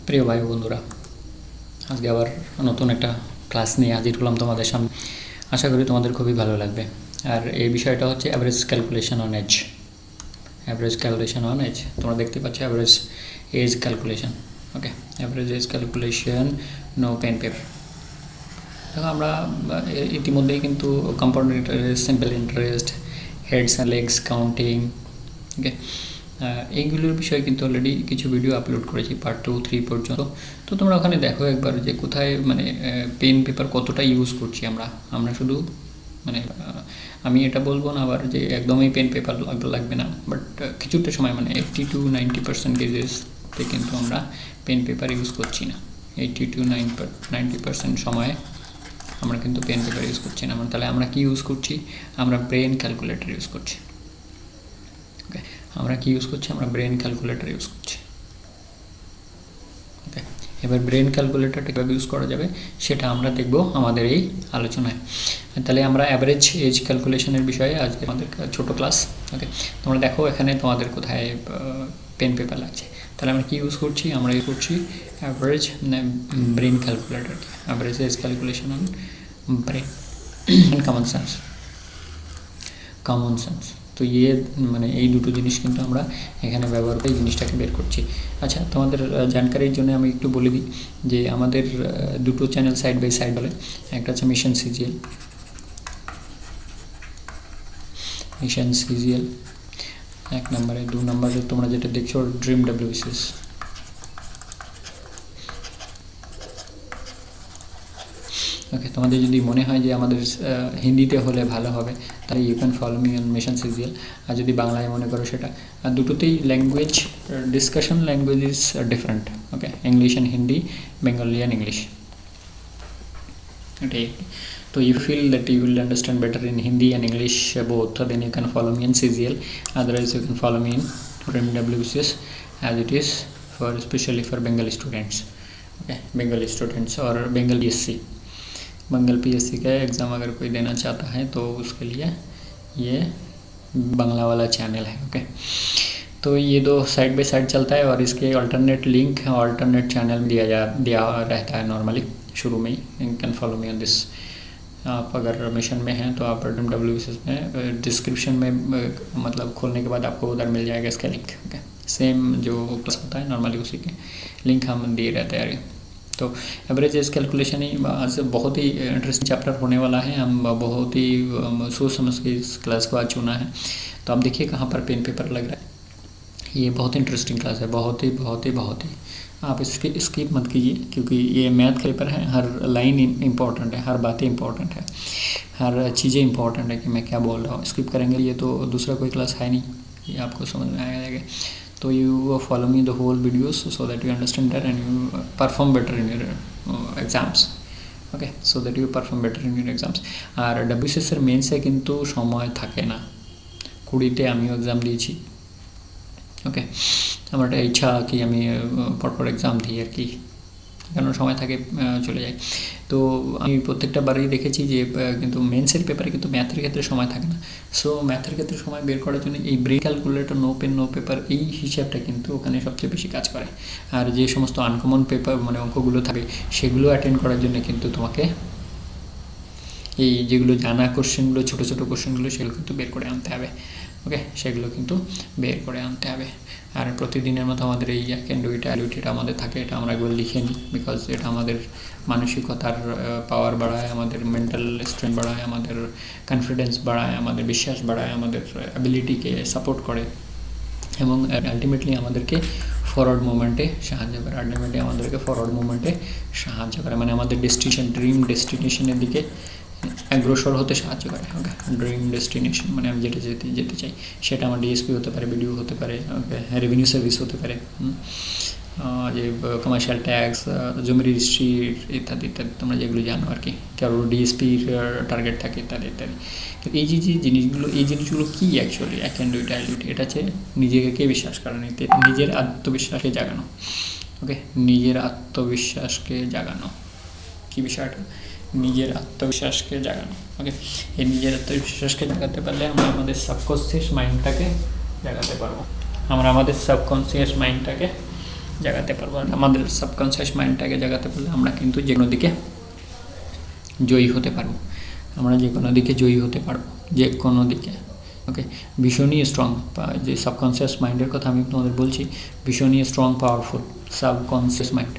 প্রিয় ভাই বন্ধুরা, আজকে আবার নতুন একটা ক্লাস নিয়ে হাজির হলাম তোমাদের সামনে। আশা করি তোমাদের খুবই ভালো লাগবে। আর এই বিষয়টা হচ্ছে average calculation on age. Average calculation on age, তোমরা দেখতে পাচ্ছ average age calculation. Okay, average age calculation, no pen paper. দেখো, আমরা ইতিমধ্যেই কিন্তু compound interest, simple interest, heads and legs counting, okay, এইগুলোর বিষয়ে কিন্তু অলরেডি কিছু ভিডিও আপলোড করেছি, পার্ট 2, 3 পর্যন্ত। তো তোমরা ওখানে দেখো একবার যে কোথায় মানে পেন পেপার কতটা ইউজ করছি আমরা শুধু মানে আমি এটা বলবো না আবার যে একদমই পেন পেপার লাগবে না, বাট কিছুটা সময় মানে 80 to 90% কিন্তু আমরা পেন পেপার ইউজ করছি না। 80 to 90% সময়ে আমরা কিন্তু পেন পেপার ইউজ করছি না। তাহলে আমরা কি ইউজ করছি? আমরা ব্রেন ক্যালকুলেটর ইউজ করছি। ওকে, আমরা কি ইউজ করছি? আমরা ব্রেন ক্যালকুলেটর ইউজ করছি। ওকে, এবার ব্রেন ক্যালকুলেটরটা কীভাবে ইউজ করা যাবে সেটা আমরা দেখব আমাদের এই আলোচনায়। তাহলে আমরা অ্যাভারেজ এজ ক্যালকুলেশনের বিষয়ে আজকে আমাদের ছোট ক্লাস। ওকে, তোমরা দেখো এখানে তোমাদের কোথায় পেন পেপার লাগছে। তাহলে আমরা কি ইউজ করছি? আমরা ইউজ করছি average brain calculator, average age calculation on brain common sense. তো মানে এই দুটো জিনিস কিন্তু আমরা এখানে ব্যবহার করে এই জিনিসটাকে বের করছি। আচ্ছা, তোমাদের জানকারির জন্য আমি একটু বলে দিই যে আমাদের দুটো চ্যানেল সাইড বাই সাইড বলে, একটা হচ্ছে মিশন সিজিএল 1 নম্বরে, 2 নম্বরে তোমরা যেটা দেখছো ড্রিম WBCS। ওকে, তোমাদের যদি মনে হয় যে আমাদের হিন্দিতে হলে ভালো হবে তাহলে you can follow me on mission CGL. আর যদি বাংলায় মনে করো সেটা, আর দুটোতেই language discussion language is different. Okay, English and Hindi, Bengali and English, এটাই। তো you feel that you will understand better in Hindi and English both, then you can follow me in CGL. Otherwise you can follow me in Dream WBCS, as it is for especially for Bengali students. Okay, Bengali students or Bengal PSC का exam अगर कोई देना चाहता है तो उसके लिए ये बांग्ला वाला चैनल है। ओके, तो ये दो साइड बाय साइड चलता है और इसके अल्टरनेट लिंक अल्टरनेट चैनल दिया रहता है नॉर्मली शुरू में ही। You can follow me on this. आप अगर मिशन में हैं तो आप Dream WBCS में डिस्क्रिप्शन में मतलब खोलने के बाद आपको उधर मिल जाएगा इसका लिंक। ओके, सेम जो क्लास होता है नॉर्मली उसी के लिंक हम दिए रहते हैं। तो एवरेज एज कैलकुलेशन ही आज बहुत ही इंटरेस्टिंग चैप्टर होने वाला है। हम बहुत ही सोच समझ के इस क्लास को आज चुना है। तो आप देखिए कहाँ पर पेन पेपर लग रहा है। ये बहुत इंटरेस्टिंग क्लास है, बहुत ही। आप इसकी स्किप मत कीजिए क्योंकि ये मैथ का पेपर है। हर लाइन इम्पॉर्टेंट है, हर बातें इम्पॉर्टेंट है, हर चीज़ें इम्पॉर्टेंट है कि मैं क्या बोल रहा हूँ। स्किप करेंगे ये तो दूसरा कोई क्लास है नहीं, ये आपको समझ में आएगा। तो you follow me the whole videos so that you understand that and you perform better in your exams. Okay, so that you perform better in your exams. আর WBCS মেন্সে কিন্তু সময় থাকে না। 20তে আমিও এক্সাম দিয়েছি। ওকে, আমার একটা ইচ্ছা কি আমি পরপর এক্সাম দিই আর কি, কারণ সময় থাকে চলে যায়। তো আমি প্রত্যেকটা বারেই দেখেছি যে কিন্তু মেন্সের পেপারে কিন্তু ম্যাথের ক্ষেত্রে সময় থাকে না। সো ম্যাথের ক্ষেত্রে সময় বের করার জন্য এই brain calculator, no pen no paper, এই হিসাবটা কিন্তু ওখানে সবচেয়ে বেশি কাজ করে। আর যে সমস্ত আনকমন পেপার মানে অঙ্কগুলো থাকে সেগুলো অ্যাটেন্ড করার জন্য কিন্তু তোমাকে এই যেগুলো জানা কোশ্চেনগুলো, ছোটো কোশ্চেনগুলো সেগুলো কিন্তু বের করে আনতে হবে। ওকে, সেগুলো কিন্তু বের করে আনতে হবে। আর প্রতিদিনের মতো আমাদের এই ক্যান ডু ইট অ্যাবিলিটিটা আমাদের থাকে, এটা আমরা একবার লিখে নিই বিকজ এটা আমাদের মানসিকতার পাওয়ার বাড়ায়, আমাদের মেন্টাল স্ট্রেংথ বাড়ায়, আমাদের কনফিডেন্স বাড়ায়, আমাদের বিশ্বাস বাড়ায়, আমাদের অ্যাবিলিটিকে সাপোর্ট করে এবং আলটিমেটলি আমাদেরকে ফরওয়ার্ড মুভমেন্টে সাহায্য করে। মানে আমাদের ড্রিম ডেস্টিনেশনের দিকে অগ্রসর হতে সাহায্য করে। ওকে, ড্রিম ডেস্টিনেশন মানে আমি যেটা যেতে চাই সেটা আমার DSP হতে পারে, BDO হতে পারে, ওকে, রেভিনিউ সার্ভিস হতে পারে, যে কমার্শিয়াল ট্যাক্স, জমি রেজিস্ট্রি ইত্যাদি তোমরা যেগুলো জানো আর কি, কারো DSPর টার্গেট থাকে ইত্যাদি। কিন্তু এই যে জিনিসগুলো কি actually can do it ability, এটা হচ্ছে নিজেকে বিশ্বাস করা, নিজের আত্মবিশ্বাসকে জাগানো। ওকে, নিজের আত্মবিশ্বাসকে জাগানো, কি বিষয়টা? নিজের আত্মবিশ্বাসকে জাগানো। ওকে, এই নিজের আত্মবিশ্বাসকে জাগাতে পারলে আমরা আমাদের সাবকনসিয়াস মাইন্ডটাকে জাগাতে পারবো। জাগাতে পারবো। আর আমাদের সাবকনসিয়াস মাইন্ডটাকে জাগাতে পারলে আমরা কিন্তু যে কোনো দিকে জয়ী হতে পারবো, আমরা যে কোনো দিকে জয়ী হতে পারবো, যে কোনো দিকে। ওকে, ভীষণই স্ট্রং, যে সাবকনসিয়াস মাইন্ডের কথা আমি তোমাদের বলছি, ভীষণই strong powerful subconscious mind,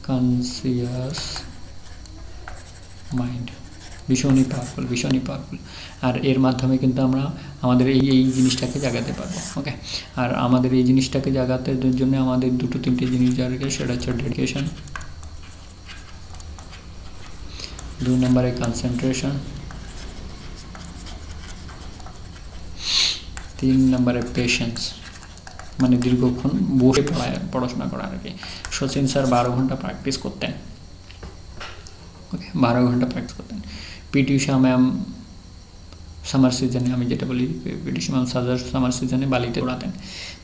subconscious mind ভীষণই পাওয়ারফুল, ভীষণই পাওয়ারফুল। আর এর মাধ্যমে কিন্তু আমরা আমাদের এই জিনিসটাকে জাগাতে পারবো। ওকে, আর আমাদের এই জিনিসটাকে জাগাতে জন্য আমাদের দুটো তিনটে জিনিস দরকার, সেটা হচ্ছে ডেডিকেশন, 2 নম্বরে কনসেন্ট্রেশন, 3 নম্বরে পেশেন্স, মানে দীর্ঘক্ষণ বসে পড়াশোনা করা আর কি। সচিন স্যার 12 ঘন্টা প্র্যাকটিস করতেন। ওকে, 12 ঘন্টা প্র্যাকটিস করতেন। পিটি উষা ম্যাম সামার সিজনে, আমি যেটা বলি, পিটি উষা ম্যাম সামার সিজনে বালিতে ওড়াতেন।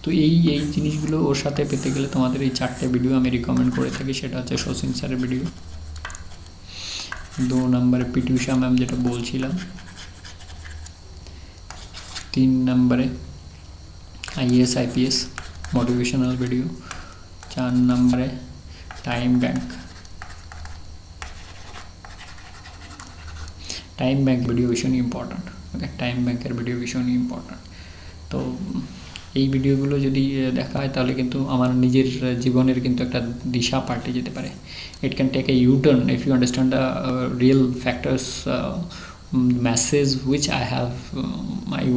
তো এই জিনিসগুলো ওর সাথে পেতে গেলে তোমাদের এই 4টে ভিডিও আমি রিকমেন্ড করে থাকি। সেটা হচ্ছে সচিন স্যারের ভিডিও, 2 নম্বরে পিটি উষা ম্যাম যেটা বলছিলাম, 3 নম্বরে IAS IPS মোটিভেশনাল ভিডিও, 4 নম্বরে টাইম ব্যাংক ভিডিও ভীষণই ইম্পর্ট্যান্ট। ওকে, টাইম ব্যাংকের ভিডিও ভীষণই ইম্পর্ট্যান্ট। তো এই ভিডিওগুলো যদি দেখা হয় তাহলে কিন্তু আমার নিজের জীবনের কিন্তু একটা দিশা পাল্টে যেতে পারে। It can take a U turn if you understand the real factors, message which I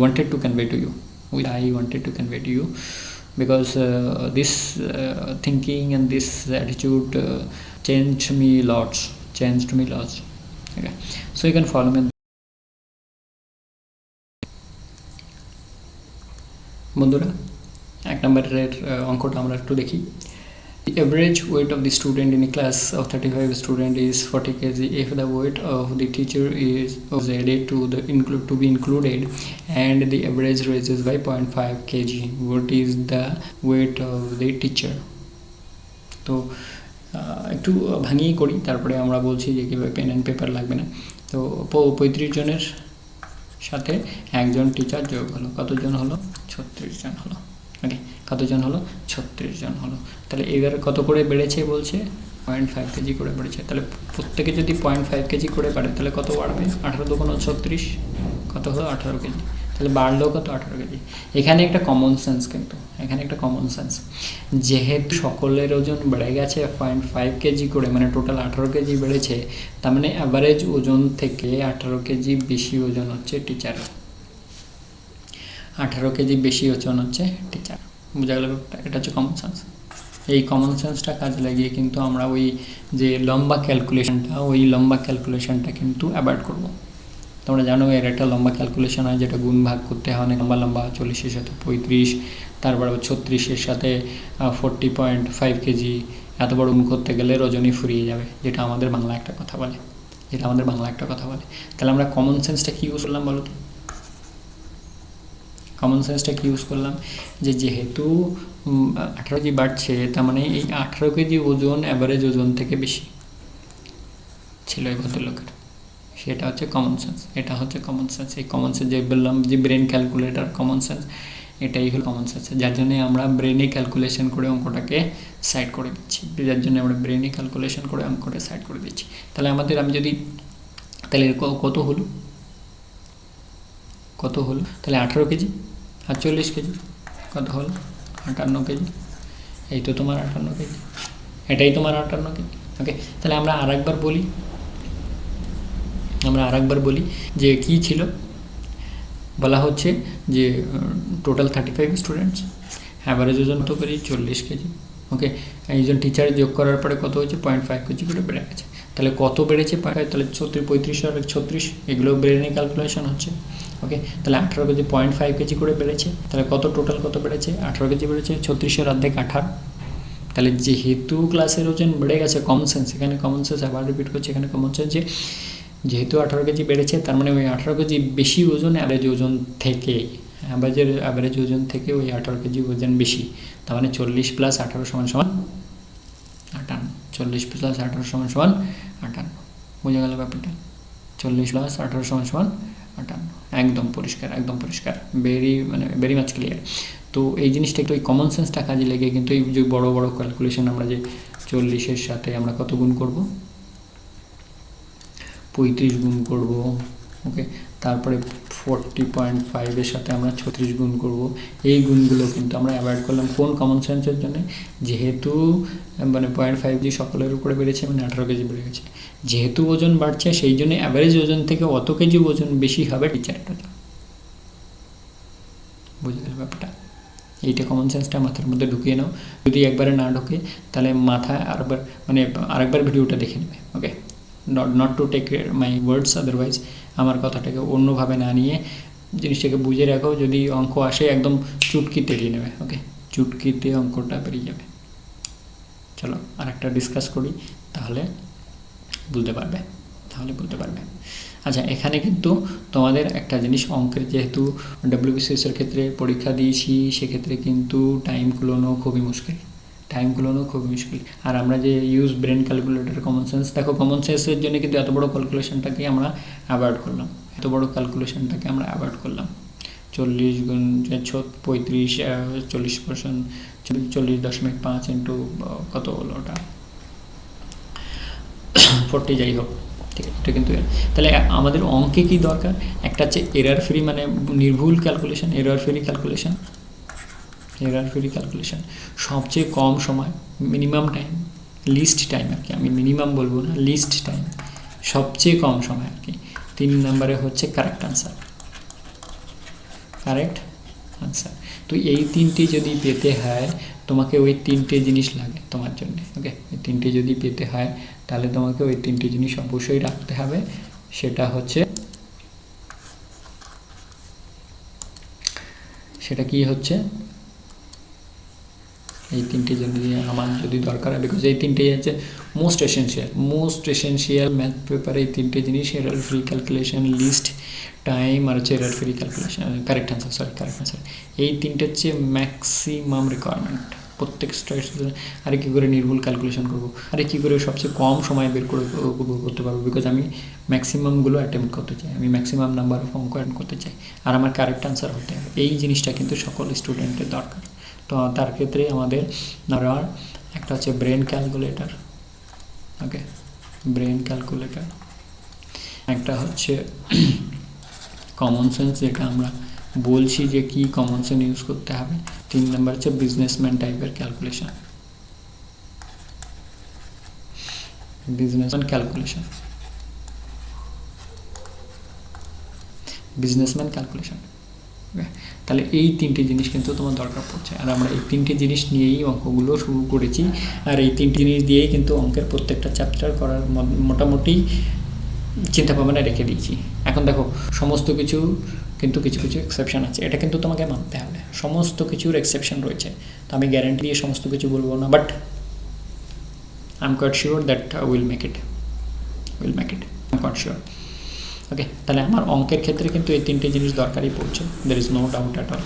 wanted to convey to you, because this thinking and this attitude changed me lots. Okay, so you can follow me. বন্ধুরা, 1 নম্বরের অঙ্কটা আমরা একটু দেখি। The average weight of the student in a class of 35 students is 40 kg. If the weight of the teacher was added to be included and the average raises by 0.5 kg, what is the weight of the teacher? তো একটু ভাঙিয়ে করি, তারপরে আমরা বলছি যে কীভাবে pen and paper লাগবে না। তো 35 জনের সাথে একজন টিচার যোগ হলো, কতজন হলো? 36 জন হলো। ওকে, কতজন হলো? 36 জন হলো। তাহলে এবার কত করে বেড়েছে বলছে? 0.5 কেজি করে বেড়েছে। তাহলে প্রত্যেকে যদি 0.5 কেজি করে বাড়ে তাহলে কত বাড়বে? 18 দুগুণ 36, কত হলো? 18 কেজি। তাহলে বাড়লেও কত? 18 কেজি। এখানে একটা কমন সেন্স, কিন্তু এখানে একটা কমন সেন্স, যেহেতু সকলের ওজন বেড়ে গেছে 0.5 কেজি করে, মানে টোটাল 18 কেজি বেড়েছে, তার মানে অ্যাভারেজ ওজন থেকে 18 কেজি বেশি ওজন হচ্ছে টিচারের। 18 কেজি বেশি ওজন হচ্ছে টিচার। বোঝা গেল ব্যাপারটা? এটা হচ্ছে কমন সেন্স। এই কমন সেন্সটা কাজে লাগিয়ে কিন্তু আমরা ওই যে লম্বা ক্যালকুলেশনটা কিন্তু অ্যাভয়েড করব। তোমরা জানো এর একটা লম্বা ক্যালকুলেশন হয়, যেটা গুণ ভাগ করতে হয় অনেক লম্বা, 40-এর সাথে 35, তারপর 36-এর সাথে 40.5 কেজি, এত বড় গুণ করতে গেলে রজনী ফুরিয়ে যাবে, যেটা আমাদের বাংলা একটা কথা বলে। তাহলে আমরা কমন সেন্সটা কী ইউজ করলাম বলো তো? কমন সেন্সটা কি ইউজ করলাম, যে যেহেতু 18 কেজি বাড়ছে, তার মানে এই 18 কেজি ওজন অ্যাভারেজ ওজন থেকে বেশি ছিল এই ভদ্রলোকের। সেটা হচ্ছে কমন সেন্স। এটা হচ্ছে কমন সেন্স। এই কমন সেন্স যে বললাম যে ব্রেন ক্যালকুলেটার কমন সেন্স, এটাই হলো কমন সেন্স, যার জন্য আমরা ব্রেনে ক্যালকুলেশন করে অঙ্কটাকে সাইড করে দিচ্ছি। তাহলে আমি যদি তাহলে কত হলো? তাহলে 18 কেজি আর 40 কেজি কত হলো? 58 কেজি। এই তো তোমার 58 কেজি, এটাই তোমার 58 কেজি। ওকে, তাহলে আমরা আরেকবার বলি যে কি ছিল, বলা হচ্ছে যে টোটাল 35 স্টুডেন্টস, অ্যাভারেজ ওজন কত কেজি? 40 কেজি। ওকে, এইজন টিচার যোগ করার পরে কত হচ্ছে? 0.5 কেজি করে বেড়ে গেছে। তাহলে কত বেড়েছে? তাহলে 35 আর 36, এগুলো ব্রেনে ক্যালকুলেশন হচ্ছে। ওকে, তাহলে 18 কেজি 0.5 কেজি করে বেড়েছে। তাহলে টোটাল কত বেড়েছে? 18 কেজি বেড়েছে। 36-এর অর্ধেক 18। তাহলে যেহেতু ক্লাসের ওজন বেড়ে গেছে, কমন সেন্স, এখানে কমন সেন্স আবার রিপিট করছে, এখানে কমন সেন্স যে যেহেতু 18 কেজি বেড়েছে, তার মানে ওই 18 কেজি বেশি ওজন অ্যাভারেজ ওজন থেকে ওই 18 কেজি ওজন বেশি। তার মানে 40 + 18 = 58। 40 + 18 = 58। বোঝা গেল ব্যাপারটা? 40 + 18 = একদম পরিষ্কার, একদম পরিষ্কার, ভেরি মাচ ক্লিয়ার। তো এই জিনিসটা একটু, ওই কমন সেন্সটা কাজে লেগে কিন্তু এই যে বড় বড় ক্যালকুলেশন, আমরা যে 40-এর সাথে আমরা কত গুণ করব, 35 গুণ করব, ওকে, তারপরে 40.5-এর সাথে আমরা 36 গুণ করব। এই গুণগুলো কিন্তু আমরা অ্যাভয়েড করলাম কোন কমন সেন্সের জন্য, যেহেতু 0.5 সকলের উপরে বেড়েছে, 18 কেজি বেড়ে গেছে, যেহেতু ওজন বাড়ছে সেই জন্য অ্যাভারেজ ওজন থেকে অত কেজি ওজন বেশি হবে টিচারটা। বুঝে গেল ব্যাপারটা? এইটা কমন সেন্সটা মাথার মধ্যে ঢুকিয়ে নাও। যদি একবারে না ঢোকে তাহলে মাথায় আরেকবার ভিডিওটা দেখে নেবে, okay. Not to take my words, otherwise আমার কথাটাকে অন্যভাবে না নিয়ে জিনিসটাকে বুঝে রাখো। যদি অঙ্ক আসে একদম চুটকি তেড়িয়ে নেবে, ওকে, চুটকিতে অঙ্কটা বেরিয়ে যাবে। চলো আরেকটা ডিসকাস করি, তাহলে বুঝতে পারবে। আচ্ছা, এখানে কিন্তু তোমাদের একটা জিনিস, অঙ্কের যেহেতু ডব্লিউবিসিএসের ক্ষেত্রে পরীক্ষা দিয়েছি, সেক্ষেত্রে কিন্তু টাইম কুলোনো খুবই মুশকিল। আর আমরা যে use brain calculator, common sense, দেখো কমন সেন্সের জন্য কিন্তু এত বড় ক্যালকুলেশনটাকে আমরা অ্যাভয়েড করলাম। 40 গুণ 35, 40%, 40.5 ইন্টু কত হলো ওটা, 40, যাই হোক, ঠিক আছে। এটা কিন্তু তাহলে আমাদের অঙ্কে কি দরকার, একটা হচ্ছে এরার ফ্রি, মানে নির্ভুল ক্যালকুলেশন, এরার ফ্রি ক্যালকুলেশন, সবচেয়ে কম সময়, মিনিমাম টাইম, লিস্ট টাইম আর কি, আমি মিনিমাম বলবো না, লিস্ট টাইম, সবচেয়ে কম সময় আর কি। 3 নম্বরে হচ্ছে কারেক্ট আনসার। তো এই 3টে যদি পেতে হয় তোমাকে, ওই 3টে জিনিস লাগে তোমার জন্য, ওকে। এই 3টে যদি পেতে হয় তাহলে তোমাকে ওই 3টে জিনিস অবশ্যই রাখতে হবে। সেটা কি হচ্ছে, এই 3টে যদি আমার যদি দরকার হয়, বিকজ এই 3টেই হচ্ছে মোস্ট এসেনশিয়াল ম্যাথ পেপারে। এই 3টে জিনিস, error free calculation, least time, আর হচ্ছে error free calculation, correct answer, এই 3টে হচ্ছে ম্যাক্সিমাম রিকোয়ারমেন্ট প্রত্যেক স্টুডেন্ট। আরে কী করে নির্ভুল ক্যালকুলেশন করবো, আরে কী করে সবচেয়ে কম সময় বের করতে পারবো, বিকজ আমি ম্যাক্সিমামগুলো অ্যাটেম্প্ট করতে চাই, আমি ম্যাক্সিমাম নাম্বার অফ অঙ্ক অ্যাটেম্প্ট করতে চাই, আর আমার কারেক্ট আনসার হতে হবে। এই জিনিসটা কিন্তু সকল স্টুডেন্টের দরকার। তো তার ক্ষেত্রে আমাদের একটা হচ্ছে ব্রেন ক্যালকুলেটর, ওকে, একটা হচ্ছে কমন সেন্স, যেটা আমরা বলছি যে কি কমন সেন্স ইউজ করতে হবে। 3 নম্বর হচ্ছে বিজনেসম্যান টাইপের ক্যালকুলেশন, তাহলে এই 3টে জিনিস কিন্তু তোমার দরকার পড়ছে, আর আমরা এই 3টে জিনিস নিয়েই অঙ্কগুলো শুরু করেছি, আর এই 3টে জিনিস দিয়েই কিন্তু অঙ্কের প্রত্যেকটা চ্যাপ্টার করার মোটামুটি চিন্তা ভাবনা রেখে দিয়েছি। এখন দেখো, সমস্ত কিছু কিন্তু কিছু এক্সেপশন আছে, এটা কিন্তু তোমাকে মানতে হবে, সমস্ত কিছুর এক্সেপশন রয়েছে। তো আমি গ্যারান্টি দিয়ে সমস্ত কিছু বলবো না, but I am quite sure that will make it, I am quite sure, okay. তাহলে আমার অঙ্কের ক্ষেত্রে কিন্তু এই 3টে জিনিস দরকারই পড়ছে, there is no doubt at all.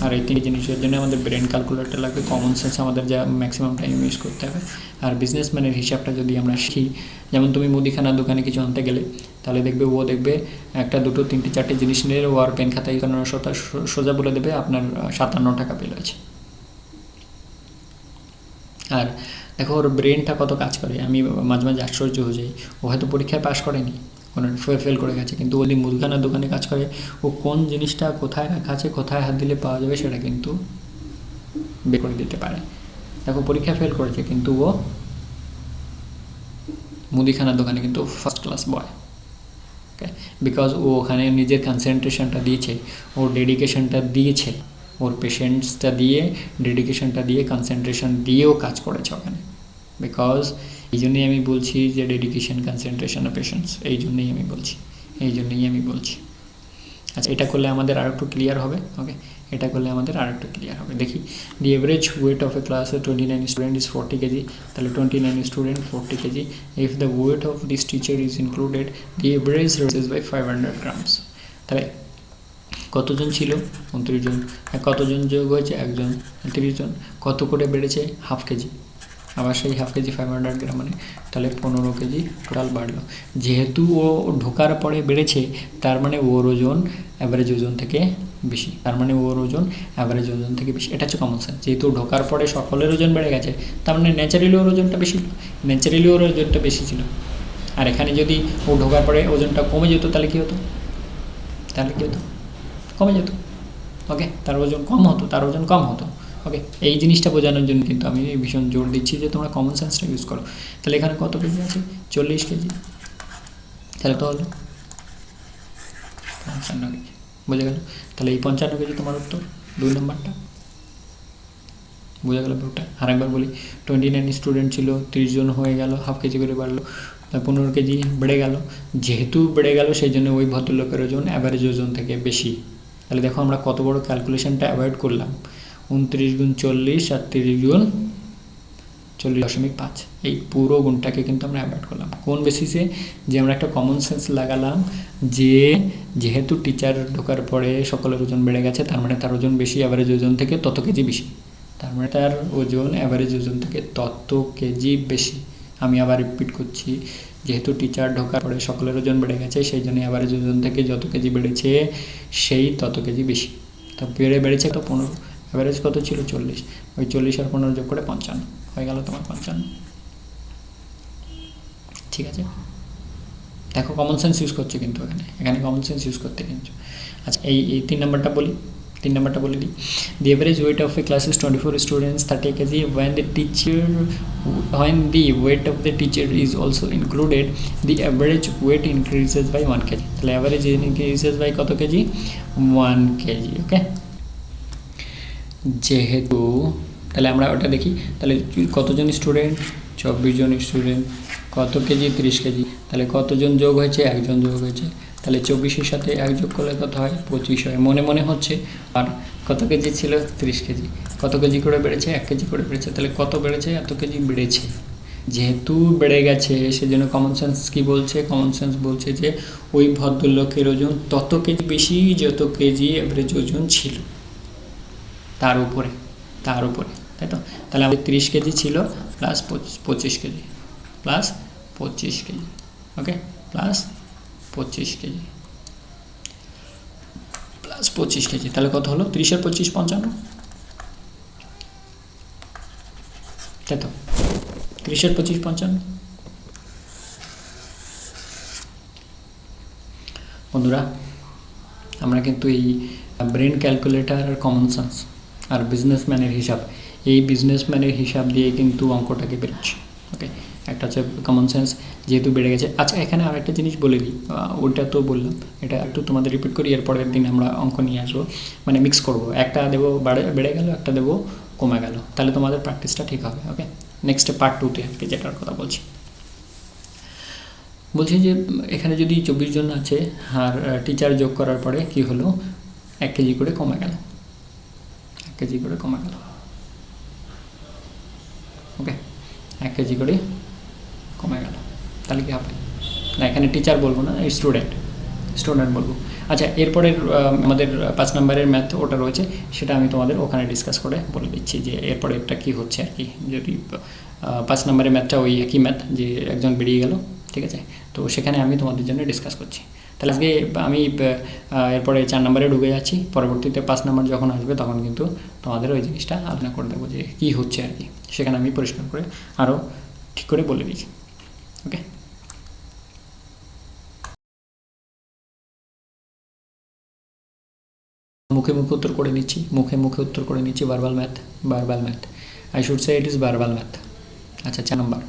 আর এই 3টে জিনিসের জন্য আমাদের ব্রেন ক্যালকুলেটর লাগবে, কমন সেন্স আমাদের যা ম্যাক্সিমাম টাইম ইউজ করতে হবে, আর বিজনেসম্যানের হিসাবটা যদি আমরা শিখি, যেমন তুমি মুদিখানার দোকানে কিছু আনতে গেলে, তাহলে দেখবে ও দেখবে 1, 2, 3, 4টে জিনিস নিয়ে ও আর পেন খাতায় সোজা বলে দেবে আপনার 57 টাকা বিল আছে। আর দেখো ওর ব্রেনটা কত কাজ করে, আমি মাঝে মাঝে আশ্চর্য হয়ে যাই। ও হয়তো পরীক্ষায় পাশ করেনি, কোনো ফেল করে গেছে, কিন্তু ওই মুদিখানার দোকানে কাজ করে, ও কোন জিনিসটা কোথায় রাখা আছে, কোথায় হাত দিলে পাওয়া যাবে, সেটা কিন্তু বের করে দিতে পারে। দেখো পরীক্ষা ফেল করেছে, কিন্তু ও মুদিখানার দোকানে কিন্তু first class boy, okay, because ও ওখানে নিজের কনসেন্ট্রেশনটা দিয়েছে, ওর ডেডিকেশনটা দিয়েছে, ওর পেশেন্টসটা দিয়ে, ডেডিকেশনটা দিয়ে, কনসেন্ট্রেশন দিয়েও কাজ করেছে ওখানে। বিকজ এই জন্যই আমি বলছি যে ডেডিকেশন, কনসেন্ট্রেশন আর পেশেন্স, এই জন্যই আমি বলছি। আচ্ছা, এটা করলে আমাদের আর একটু ক্লিয়ার হবে, ওকে, দেখি। The average weight of a class 29 student is 40 KG, তাহলে 29 student 40 KG. If the weight of this teacher is included, the average reduces by 500 grams. তাহলে কতজন ছিল? 29 জন। কতজন যোগ হয়েছে? 1 জন। 30 জন। কত করে বেড়েছে? ½ কেজি। আবার সেই হাফ কেজি 500 গ্রাম মানে তাহলে 15 কেজি টোটাল বাড়লো। যেহেতু ও ঢোকার পরে বেড়েছে, তার মানে ওর ওজন অ্যাভারেজ ওজন থেকে বেশি, তার মানে ওর ওজন অ্যাভারেজ ওজন থেকে বেশি। এটা হচ্ছে কমন সেন্স। যেহেতু ঢোকার পরে সকলের ওজন বেড়ে গেছে, তার মানে ন্যাচারালি ওর ওজনটা বেশি, ন্যাচারালি ওর ওজনটা বেশি ছিল। আর এখানে যদি ও ঢোকার পরে ওজনটা কমে যেত, তাহলে কী হতো? তাহলে কী হতো? কমে যেত। ওকে, তার ওজন কম হতো, তার ওজন কম হতো। ওকে, এই জিনিসটা বোঝানোর জন্য কিন্তু আমি ভীষণ জোর দিচ্ছি যে তোমরা কমন সেন্সটা ইউজ করো। তাহলে এখানে কত কেজি আছে? 40 কেজি। তাহলে তো হলো 55 কেজি। বোঝা গেল? তাহলে এই 55 কেজি তোমার উত্তর, 2 নম্বরটা। বোঝা গেল ব্যাপারটা? আরেকবার বলি, 29 স্টুডেন্ট ছিল, 30 জন হয়ে গেল, হাফ কেজি করে বাড়লো, 15 কেজি বেড়ে গেল। যেহেতু বেড়ে গেল সেই জন্য ওই ভদ্রলোকের ওজন অ্যাভারেজ ওজন থেকে বেশি। তাহলে দেখো আমরা কত বড় ক্যালকুলেশনটা অ্যাভয়েড করলাম। 29 গুণ 40 আর 30 গুণ 40.5, এই পুরো গুণটাকে কিন্তু আমরা অ্যাভয়েড করলাম। কোন বেসিসে? যে আমরা একটা কমন সেন্স লাগালাম যে যেহেতু টিচার ঢোকার পরে সকলের ওজন বেড়ে গেছে, তার মানে তার ওজন বেশি, অ্যাভারেজ ওজন থেকে তত কেজি বেশি, তার মানে তার ওজন অ্যাভারেজ ওজন থেকে তত কেজি বেশি। আমি আবার রিপিট করছি, যেহেতু টিচার ঢোকার পরে সকলের ওজন বেড়ে গেছে, সেই জন্য অ্যাভারেজ ওজন থেকে যত কেজি বেড়েছে সেই তত কেজি বেশি। তো বেড়েছে তো 15, অ্যাভারেজ কত ছিল? 40, ওই 40 আর 15 যোগ করে 55 হয়ে গেল তোমার 55। ঠিক আছে, দেখো কমন সেন্স ইউজ করছে কিন্তু এখানে কমন সেন্স ইউজ করতে কিন্তু। আচ্ছা, এই 3 নম্বরটা বলি, 3 নম্বরটা বলে দিই। দি average wait of a class is 24 students 30 KG when the weight of the teacher is also included, the average weight increases by 1 kg. তাহলে অ্যাভারেজ increases by কত কেজি? 1 কেজি। ওকে, যেহেতু তাহলে আমরা ওটা দেখি, তাহলে কতজন স্টুডেন্ট? 24 জন স্টুডেন্ট। কত কেজি? 30 কেজি। তাহলে কতজন যোগ হয়েছে? 1 জন যোগ হয়েছে। তাহলে 24-এর সাথে 1 যোগ করলে কত হয়? 25 হয়। মনে মনে হচ্ছে। আর কত কেজি ছিল? 30 কেজি। কত কেজি করে বেড়েছে? 1 কেজি করে বেড়েছে। তাহলে কত বেড়েছে? এত কেজি বেড়েছে। যেহেতু বেড়ে গেছে সেজন্য কমন সেন্স কী বলছে? কমন সেন্স বলছে যে ওই ভদ্রলোকের ওজন তত কেজি বেশি যত কেজি অ্যাভারেজ ওজন ছিল, তার উপরে, তাই তো? তাহলে আমাদের 30 কেজি ছিল প্লাস 25 কেজি, প্লাস 25 কেজি। ওকে, প্লাস 25 কেজি, প্লাস 25 কেজি। তাহলে কত হলো? 30 আর 25 55, তাই তো? 30 আর 25 55। বন্ধুরা, আমরা কিন্তু এই ব্রেন ক্যালকুলেটার আর কমন সেন্স আর বিজনেসম্যানের হিসাব, এই বিজনেসম্যানের হিসাব দিয়ে কিন্তু অঙ্কটাকে বেরোচ্ছে। ওকে, একটা হচ্ছে কমন সেন্স যেহেতু বেড়ে গেছে। আচ্ছা, এখানে আরেকটা জিনিস বলে দিই, ওইটা তো বললাম, এটা একটু তোমাদের রিপিট করি, এর পরের দিন আমরা অঙ্ক নিয়ে আসবো, মানে মিক্স করবো, একটা দেবো বেড়ে গেল, একটা দেবো কমে গেল, তাহলে তোমাদের প্র্যাকটিসটা ঠিক হবে। ওকে, নেক্সট পার্ট 2-তে আজকে যেটার কথা বলছি যে এখানে যদি 24 জন আছে আর টিচার যোগ করার পরে কি হলো? 1 কেজি করে কমে গেল, 1 কেজি করে কমে গেল। ওকে, 1 কেজি করে কমে গেল, তাহলে কি হবে? না, এখানে টিচার বলবো না, স্টুডেন্ট বলবো। আচ্ছা, এরপরের আমাদের 5 নম্বরের ম্যাথ ওটা রয়েছে, সেটা আমি তোমাদের ওখানে ডিসকাস করে বলে দিচ্ছি যে এরপরে একটা কী হচ্ছে আর কি। যদি 5 নম্বরের ম্যাথটা ওই একই ম্যাথ, যে একজন বেরিয়ে গেল, ঠিক আছে, তো সেখানে আমি তোমাদের জন্য ডিসকাস করছি। তাহলে আজকে আমি এরপরে 4 নম্বরে ঢুকে যাচ্ছি, পরবর্তীতে 5 নম্বর যখন আসবে তখন কিন্তু তোমাদের ওই জিনিসটা আলোচনা করে দেবো যে কী হচ্ছে আর কি, সেখানে আমি পরিষ্কার করে আরও ঠিক করে বলে দিচ্ছি। ওকে, মুখে উত্তর করে নিচ্ছি, মুখে উত্তর করে নিচ্ছি। Verbal math, I should say it is verbal math. আচ্ছা, 4 নম্বর।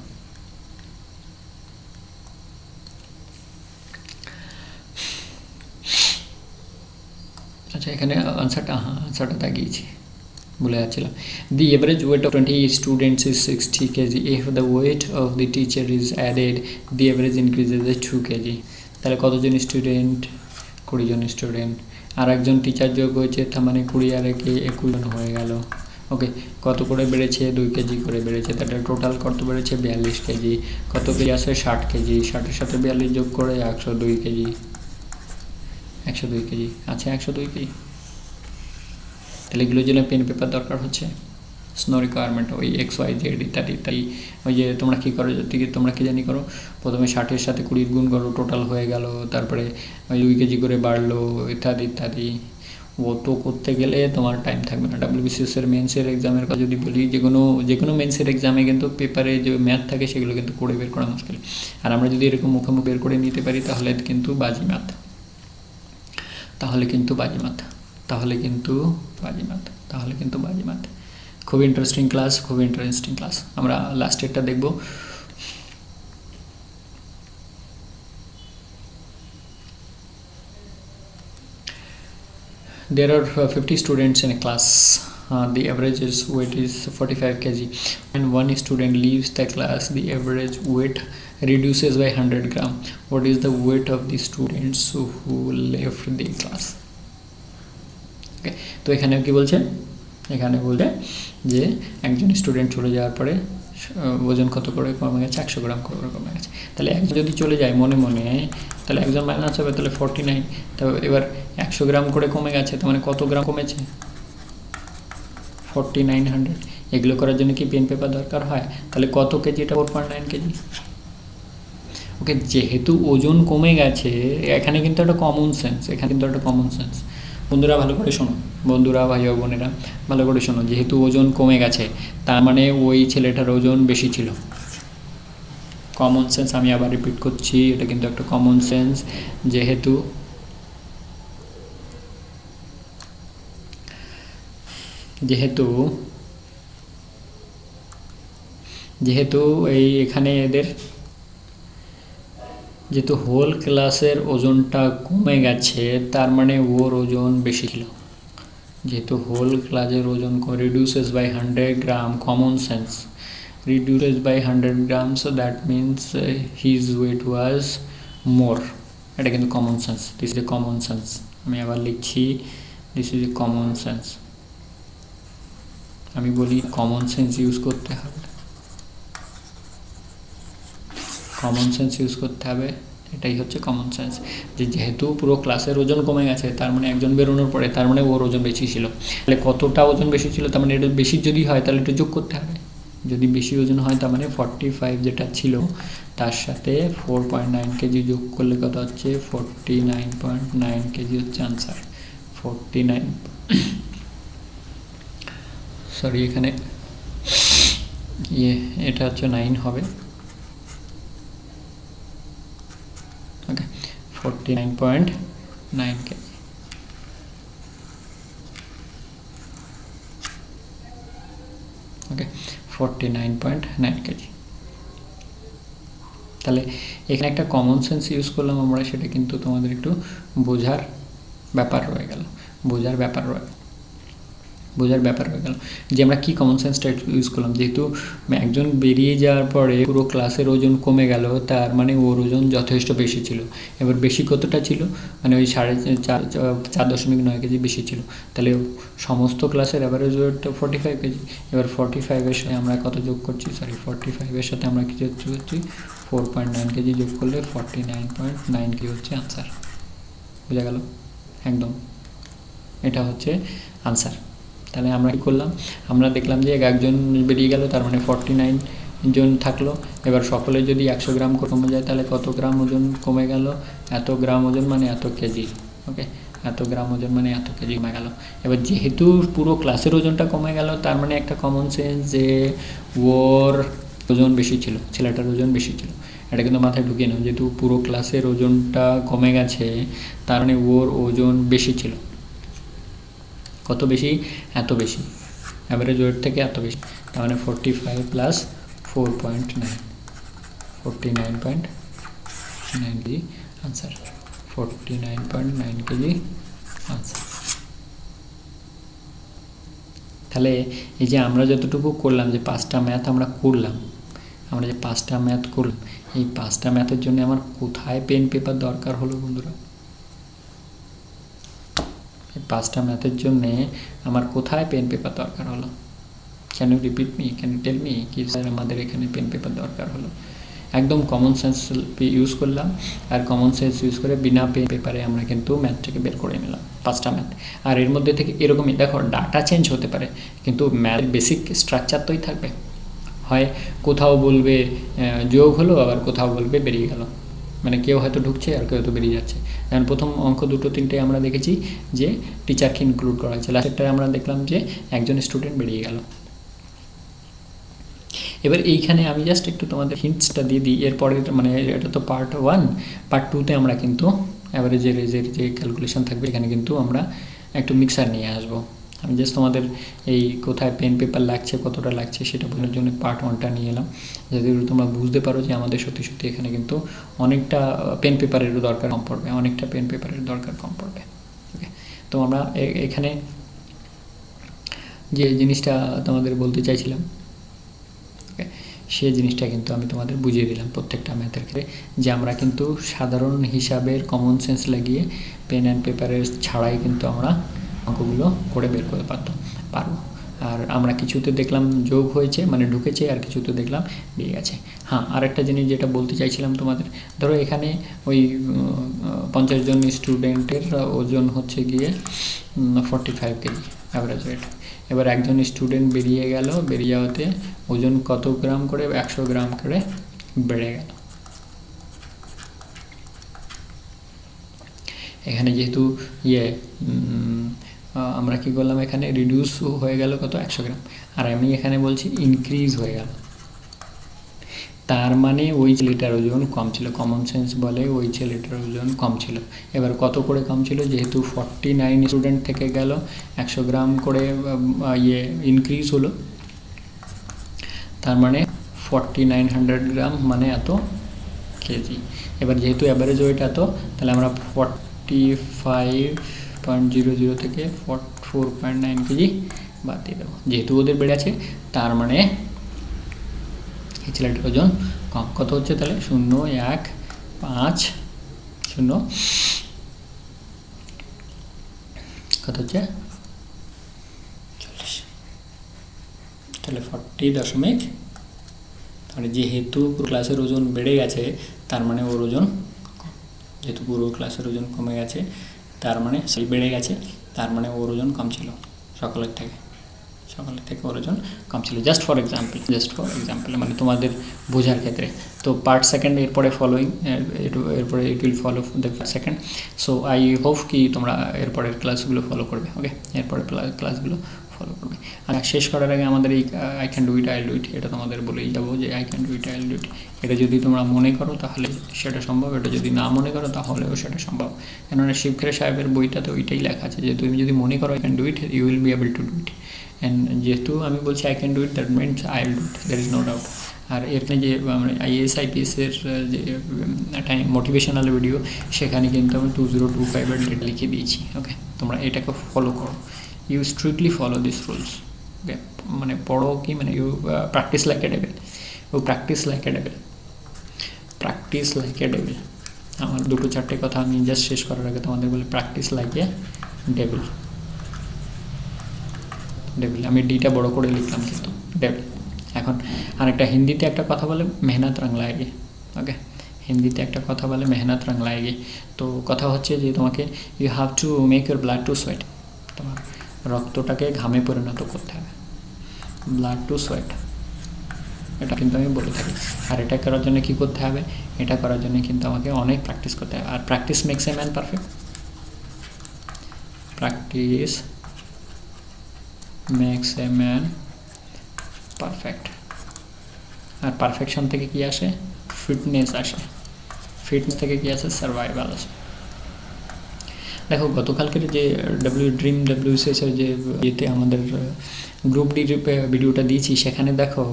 আচ্ছা, এখানে আনসারটা দাগিয়েছি, ভুলে যাচ্ছিলাম। The average weight of 20 students is 60 KG. If the weight of the teacher is added, the average increases 2 KG. তাহলে কতজন স্টুডেন্ট? 20 জন স্টুডেন্ট। আর একজন টিচার যোগ হয়েছে, তার মানে 20 আর 21 জন হয়ে গেল। ওকে, কত করে বেড়েছে? 2 কেজি করে বেড়েছে। তাহলে টোটাল কত বেড়েছে? 42 কেজি। কত কেজি আসে? 60 কেজি। 60-এর সাথে 42 যোগ করে 102 কেজি। 102 কেজি। আচ্ছা, 102 কেজি। তাহলে এগুলোর জন্য পেন পেপার দরকার হচ্ছে। স্নো রিকোয়ারমেন্ট ওই XYZ ইত্যাদি ইত্যাদি। ওই যে তোমরা কী করো, তোমরা কী জানি করো, প্রথমে 60-এর সাথে 20 গুণ করো, টোটাল হয়ে গেল, তারপরে ওই 2 কেজি করে বাড়লো ইত্যাদি ইত্যাদি। ও তো করতে গেলে তোমার টাইম থাকবে না। WBCS এর মেন্সের এক্সামের কথা যদি বলি, যে কোনো মেন্সের এক্সামে কিন্তু পেপারে যে ম্যাথ থাকে সেগুলো কিন্তু করে বের করা মুশকিল। আর আমরা যদি এরকম মুখোমুখি বের করে নিতে পারি তাহলে কিন্তু বাজিমাত, তাহলে কিন্তু বাজিমাত। খুব ইন্টারেস্টিং ক্লাস। আমরা লাস্টেরটা দেখব। There are 50 students in a class. The average weight is 45 kg. When one student leaves the class, the average weight reduces by 100 gram. What is the weight of the students who left the class? Okay, তো এখানে কি বলছে, যে একজন student চলে যাওয়ার পরে ওজন কত করে কমে গেছে, 100 গ্রাম করে কমে গেছে। তাহলে একজন যদি চলে যায় মনে তাহলে একজন মাইনাস হবে, তাহলে 49। তো এবার 100 গ্রাম করে কমে গেছে, তার মানে কত গ্রাম কমেছে, 4900। এগুলো করার জন্য কি পেন পেপার দরকার হয়? তাহলে কত কেজি, এটা 4.9 কেজি। ওকে, যেহেতু ওজন কমে গেছে, এখানে কিন্তু একটা কমন সেন্স, বন্ধুরা ভালো করে শোনো, ভাই ও বোনেরা ভালো করে শোনো, যেহেতু ওজন কমে গেছে তার মানে ওই ছেলেটার ওজন বেশি ছিল। কমন সেন্স, আমি আবার রিপিট করছি, এটা কিন্তু একটা কমন সেন্স। যেহেতু এই এখানে এদের যেহেতু হোল ক্লাসের ওজনটা কমে গেছে তার মানে ওর ওজন বেশি ছিল। যেহেতু হোল ক্লাসের ওজন reduces by 100 gram, common sense, reduces by 100 grams, so that means his weight was more. এটা কিন্তু common sense, this is a common sense. আমি আবার লিখছি, this is a common sense. আমি বলি কমন সেন্স ইউজ করতে হবে, এটাই হচ্ছে কমন সেন্স। যেহেতু পুরো ক্লাসের ওজন কমে গেছে তার মানে একজন বেরোনোর পরে তার মানে ওর ওজন বেশি ছিল। তাহলে কতটা ওজন বেশি ছিল, তার মানে এটা বেশি যদি হয় তাহলে এটা যোগ করতে হবে। যদি বেশি ওজন হয় তার মানে 45 যেটা ছিল তার সাথে 4.9 কেজি যোগ করলে কত হচ্ছে, 49.9 কেজি হচ্ছে আনসার। 49, সরি এখানে এটা হচ্ছে 9 হবে। ওকে, 49.9 কেজি। ওকে, 49.9 কেজি। তাহলে এখানে একটা কমন সেন্স ইউজ করলাম আমরা, সেটা কিন্তু তোমাদের একটু বোঝার ব্যাপার রয়ে গেল, যে আমরা কি কমন সেন্সটা ইউজ করলাম। যেহেতু একজন বেরিয়ে যাওয়ার পরে পুরো ক্লাসের ওজন কমে গেল তার মানে ওর ওজন যথেষ্ট বেশি ছিল। এবার বেশি কতটা ছিল, মানে ওই 4.9 কেজি বেশি ছিল। তাহলে সমস্ত ক্লাসের অ্যাভারেজ ওয়েটটা 45 কেজি। এবার 45-এর সাথে আমরা কত যোগ করছি, 45-এর সাথে আমরা কি যোগ করছি, 4.9 কেজি যোগ করলে 49.9 কেজি হচ্ছে আনসার। বোঝা গেল একদম, এটা হচ্ছে আনসার। তাহলে আমরা কী করলাম, আমরা দেখলাম যে একজন বেরিয়ে গেল তার মানে 49 জন থাকলো। এবার সকলে যদি 100 গ্রাম কমে যায় তাহলে কত গ্রাম ওজন কমে গেল, এত গ্রাম ওজন মানে এত কেজি। ওকে, এত গ্রাম ওজন মানে এত কেজি কমে গেল। এবার যেহেতু পুরো ক্লাসের ওজনটা কমে গেল তার মানে একটা কমন সেন্স যে ওর ওজন বেশি ছিল, ছেলেটার ওজন বেশি ছিল। এটা কিন্তু মাথায় ঢুকিয়ে নাও, যেহেতু পুরো ক্লাসের ওজনটা কমে গেছে তার মানে ওর ওজন বেশি ছিল। কত বেশি, এত বেশি, অ্যাভারেজ ওয়েট থেকে এত বেশি। তার মানে 45 plus 4.9, 49.9 KG answer. 49.9 KG answer. তাহলে এই যে আমরা যতটুকু করলাম, যে 5টা ম্যাথ আমরা করলাম, এই 5টা ম্যাথের জন্য আমার কোথায় পেন পেপার দরকার হলো বন্ধুরা? 5টা ম্যাথের জন্যে আমার কোথায় পেন পেপার দরকার হলো? Can you repeat me, can you tell me কি স্যার আমাদের এখানে পেন পেপার দরকার হলো? একদম কমন সেন্স ইউজ করলাম, আর কমন সেন্স ইউজ করে বিনা পেপারে আমরা কিন্তু ম্যাথটাকে বের করে নিলাম, 5টা ম্যাথ। আর এর মধ্যে থেকে এরকমই দেখো ডাটা চেঞ্জ হতে পারে, কিন্তু ম্যাথ বেসিক স্ট্রাকচার তোই থাকবে। হয় কোথাও বলবে যোগ হলো, আবার কোথাও বলবে বেরিয়ে গেল, মানে কেউ হয়তো ঢুকছে আর কেউ হয়তো বেরিয়ে যাচ্ছে। কারণ প্রথম অঙ্ক 2-3টে আমরা দেখেছি যে টিচারকে ইনক্লুড করা হয়েছে, লাস্টেরটায় আমরা দেখলাম যে একজন স্টুডেন্ট বেরিয়ে গেল। এবার এইখানে আমি জাস্ট একটু তোমাদের হিন্টসটা দিয়ে দিই, এরপরের মানে এটা তো পার্ট 1, পার্ট 2তে আমরা কিন্তু অ্যাভারেজের যে ক্যালকুলেশন থাকবে এখানে কিন্তু আমরা একটু মিক্সার নিয়ে আসবো। আমি জাস্ট তোমাদের এই কোথায় পেন পেপার লাগছে, কতটা লাগছে সেটা বোঝানোর জন্য পার্ট 1টা নিয়ে এলাম, যাতে তোমরা বুঝতে পারো যে আমাদের সত্যি সত্যি এখানে কিন্তু অনেকটা পেন পেপারেরও দরকার কম পড়বে, অনেকটা পেন পেপারের দরকার কম পড়বে। ওকে, তো আমরা এখানে যে জিনিসটা তোমাদের বলতে চাইছিলাম, ওকে, সেই জিনিসটা কিন্তু আমি তোমাদের বুঝিয়ে দিলাম প্রত্যেকটা ম্যাথের ক্ষেত্রে, যে আমরা কিন্তু সাধারণ হিসাবের কমন সেন্স লাগিয়ে পেন অ্যান্ড পেপারের ছাড়াই কিন্তু আমরা অঙ্কগুলো করে বের করতে পারবো। আর আমরা কিছুতে দেখলাম যোগ হয়েছে মানে ঢুকেছে, আর কিছুতে দেখলাম বেরিয়ে গেছে। হ্যাঁ, আরেকটা জিনিস যেটা বলতে চাইছিলাম তোমাদের, ধরো এখানে ওই 50 জন স্টুডেন্টের ওজন হচ্ছে গিয়ে 45 কেজি অ্যাভারেজ ওয়েট। এবার একজন স্টুডেন্ট বেরিয়ে গেল, বেরিয়ে যাওয়াতে ওজন কত গ্রাম করে, 100 গ্রাম করে বেড়ে গেল। এখানে যেহেতু আমরা কি করলাম, এখানে রিডিউস হয়ে গেল কত, 100 গ্রাম, আর আমি এখানে বলছি ইনক্রিজ হয়ে গেল, তার মানে ওই ছেলেটার ওজন কম ছিল, কমন সেন্স বলে ওই ছেলেটার ওজন কম ছিল। এবার কত করে কম ছিল, যেহেতু 49 স্টুডেন্ট থেকে গেল 100 গ্রাম করে ইনক্রিজ হলো, তার মানে 4900 গ্রাম মানে এত কেজি। এবার যেহেতু অ্যাভারেজ ওয়েট এত, তাহলে আমরা 45.00 থেকে 4.9 কেজি বাদ দিয়ে দেবো, যেহেতু ওদের বেড়ে আছে, তার মানে এই ছেলেটার ওজন কম। কত হচ্ছে তাহলে, 0.150 কত হচ্ছে 40, তাহলে 40 তাহলে যেহেতু পুরো ক্লাসের ওজন বেড়ে গেছে, তার মানে ওর ওজন কম, যেহেতু পুরো ক্লাসের ওজন কমে গেছে, তার মানে সেই বেড়ে গেছে, তার মানে ওর ওজন কম ছিল সকলের থেকে ওর ওজন কম ছিল। জাস্ট ফর এক্সাম্পল মানে তোমাদের বোঝার ক্ষেত্রে। তো পার্ট সেকেন্ড এরপরে ফলোইং, এরপরে it will follow the second. So I hope কি তোমরা এরপরের ক্লাসগুলো ফলো করবে। ওকে, এরপরের ক্লাসগুলো ফলো করবে। আর শেষ করার আগে আমাদের এই আই ক্যান ডু ইট, এটা তোমাদের বলেই যাবো যে আই ক্যান ডু ইট, এটা যদি তোমরা মনে করো তাহলে সেটা সম্ভব, এটা যদি না মনে করো তাহলেও সেটা সম্ভব। কেননা শিবখেরা সাহেবের বইটাতে ওইটাই লেখা আছে যে তুমি যদি মনে করো I can do it, you will be able to do it. And যেহেতু আমি বলছি I can do it, that means I will do it, there is no doubt. আর এখানে যে IAS IPS-এর যে একটা মোটিভেশনাল ভিডিও, সেখানে কিন্তু আমি 2025-এর ডেট লিখে দিয়েছি। ওকে, তোমরা এটাকে ফলো করো, you strictly follow this rules. Okay, মানে পড়ো কি, মানে you practice like a devil, আমার 2-4টে কথা আমি জাস্ট শেষ করার আগে তোমাদের বলি, প্র্যাকটিস লাইক এ ডেভিল। আমি ডিটা বড় করে লিখলাম কিন্তু ডেভিল। এখন আরেকটা হিন্দিতে একটা কথা বলে মেহনত রং লায়েগে। ওকে, হিন্দিতে একটা কথা বলে মেহনত রং লায়েগে। তো কথা হচ্ছে যে তোমাকে you have to make your blood to sweat, তোমার রক্তটাকে ঘামে পরিণত করতে হবে, ব্লাড টু সোয়েট, এটা কিন্তু আমি বলে থাকি। আর এটা করার জন্য কী করতে হবে, এটা করার জন্য কিন্তু আমাকে অনেক প্র্যাকটিস করতে হবে। আর practice makes a man perfect, practice makes a man perfect. আর পারফেকশন থেকে কি আসে, ফিটনেস আসে, ফিটনেস থেকে কি আসে, সার্ভাইভাল আসে। দেখো গতকালকের যে ড্রিম WCS-এর যে ইয়েতে আমাদের গ্রুপ ডি ভিডিওটা দিয়েছি, সেখানে দেখো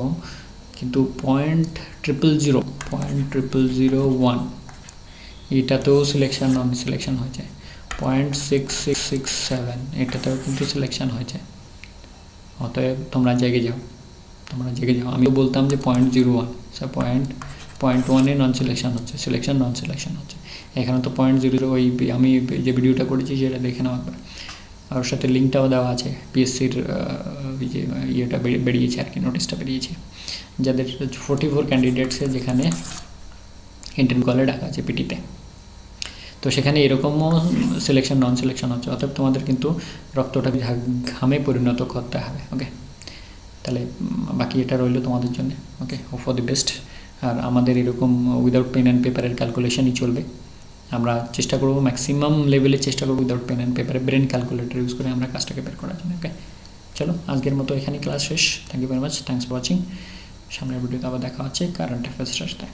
কিন্তু 0.00001 এটাতেও সিলেকশন নন সিলেকশন হয়েছে, 0.6667 এটাতেও কিন্তু সিলেকশন হয়েছে। অতএব তোমরা জেগে যাও। আমি বলতাম যে 0.01, 0.1-এ নন সিলেকশন হচ্ছে, নন সিলেকশন হচ্ছে। এখানে তো 0.00, ওই আমি যে ভিডিওটা করেছি সেটা দেখে নাও একবার, আর ওর সাথে লিঙ্কটাও দেওয়া আছে, PSC-র যে ইয়েটা বেরিয়েছে আর কি, নোটিশটা বেরিয়েছে, যাদের 44 ক্যান্ডিডেটসে যেখানে ইন্টারভিউ কলে ডাকা আছে পিটিতে। তো সেখানে এরকমও সিলেকশন নন সিলেকশন হচ্ছে, অতএব তোমাদের কিন্তু রক্তটা ঘামে পরিণত করতে হবে। ওকে, তাহলে বাকি এটা রইলো তোমাদের জন্য। ওকে, হোপ ফর দি বেস্ট। আর আমাদের এরকম উইদাউট পেন অ্যান্ড পেপারের ক্যালকুলেশনই চলবে। আমরা চেষ্টা করবো ম্যাক্সিমাম লেভেলে চেষ্টা করবো উইদাউট পেন অ্যান্ড পেপারে ব্রেন ক্যালকুলেটর ইউজ করে আমরা কাজটাকে বের করার জন্য। ওকে, চলো আজকের মতো এখানেই ক্লাস শেষ। Thank you very much, thanks for watching. সামনের ভিডিওতে আবার দেখা হচ্ছে কারেন্ট অ্যাফেয়ার্সের সাথে।